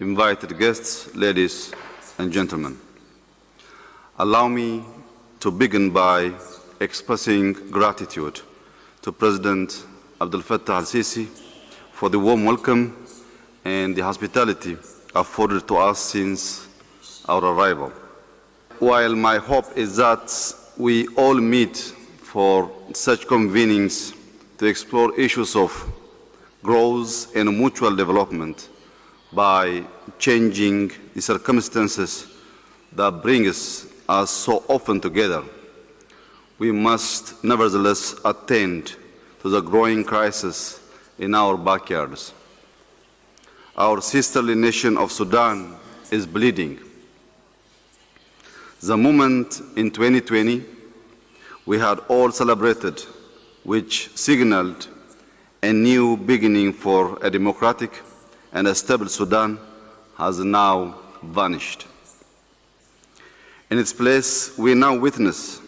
invited guests, ladies and gentlemen. Allow me to begin by expressing gratitude to President Abdel Fattah al-Sisi for the warm welcome and the hospitality afforded to us since our arrival. While my hope is that we all meet for such convenings to explore issues of growth and mutual development by changing the circumstances that bring us so often together, we must nevertheless attend to the growing crisis in our backyards. Our sisterly nation of Sudan is bleeding. The moment in 2020 we had all celebrated, which signaled a new beginning for a democratic and a stable Sudan, has now vanished. In its place, we now witness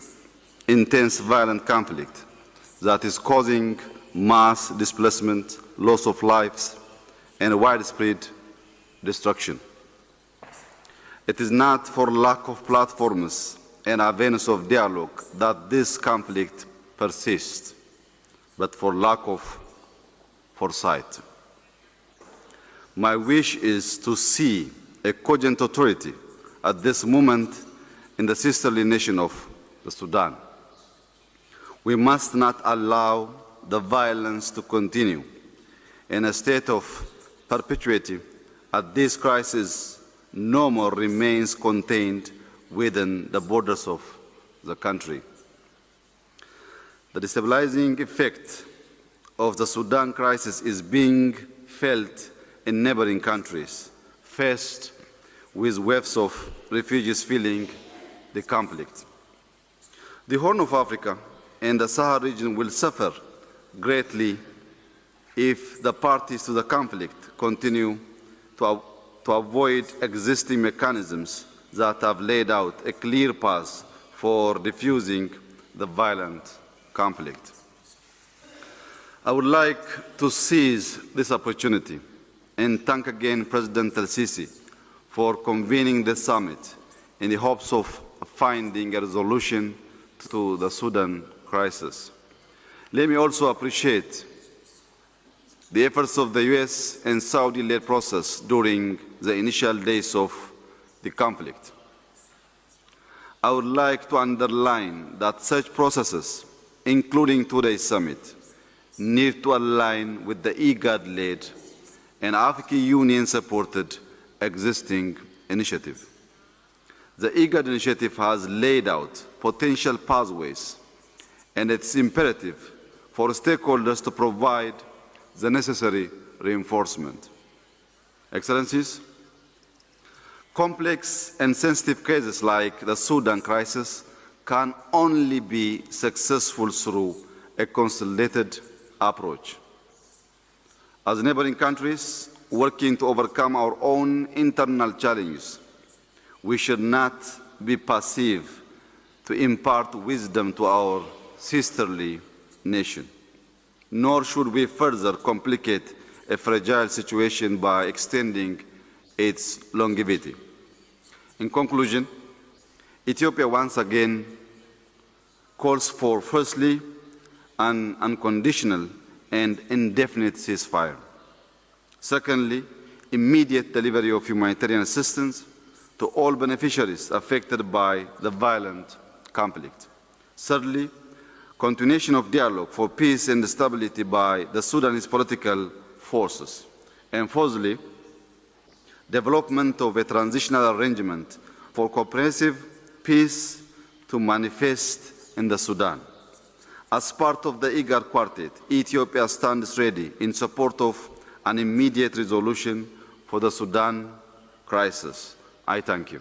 intense violent conflict that is causing mass displacement, loss of lives, and widespread destruction. It is not for lack of platforms and avenues of dialogue that this conflict persists, but for lack of foresight. My wish is to see a cogent authority at this moment in the sisterly nation of the Sudan. We must not allow the violence to continue in a state of perpetuity as this crisis no more remains contained within the borders of the country. The destabilizing effect of the Sudan crisis is being felt in neighboring countries, faced with waves of refugees fleeing the conflict. The Horn of Africa and the Sahel region will suffer greatly if the parties to the conflict continue to avoid existing mechanisms that have laid out a clear path for diffusing the violent conflict. I would like to seize this opportunity and thank again President al-Sisi for convening the summit in the hopes of finding a resolution to the Sudan crisis. Let me also appreciate the efforts of the US and Saudi-led process during the initial days of the conflict. I would like to underline that such processes, including today's summit, need to align with the IGAD-led and African Union-supported existing initiative. The IGAD initiative has laid out potential pathways, and it's imperative for stakeholders to provide the necessary reinforcement. Excellencies, complex and sensitive cases like the Sudan crisis can only be successful through a consolidated approach. As neighboring countries working to overcome our own internal challenges, we should not be passive to impart wisdom to our sisterly nation, nor should we further complicate a fragile situation by extending its longevity. In conclusion, Ethiopia once again calls for, firstly, an unconditional and indefinite ceasefire. Secondly, immediate delivery of humanitarian assistance to all beneficiaries affected by the violent conflict. Thirdly, continuation of dialogue for peace and stability by the Sudanese political forces. And fourthly, development of a transitional arrangement for comprehensive peace to manifest in the Sudan. As part of the IGAD Quartet, Ethiopia stands ready in support of an immediate resolution for the Sudan crisis. I thank you.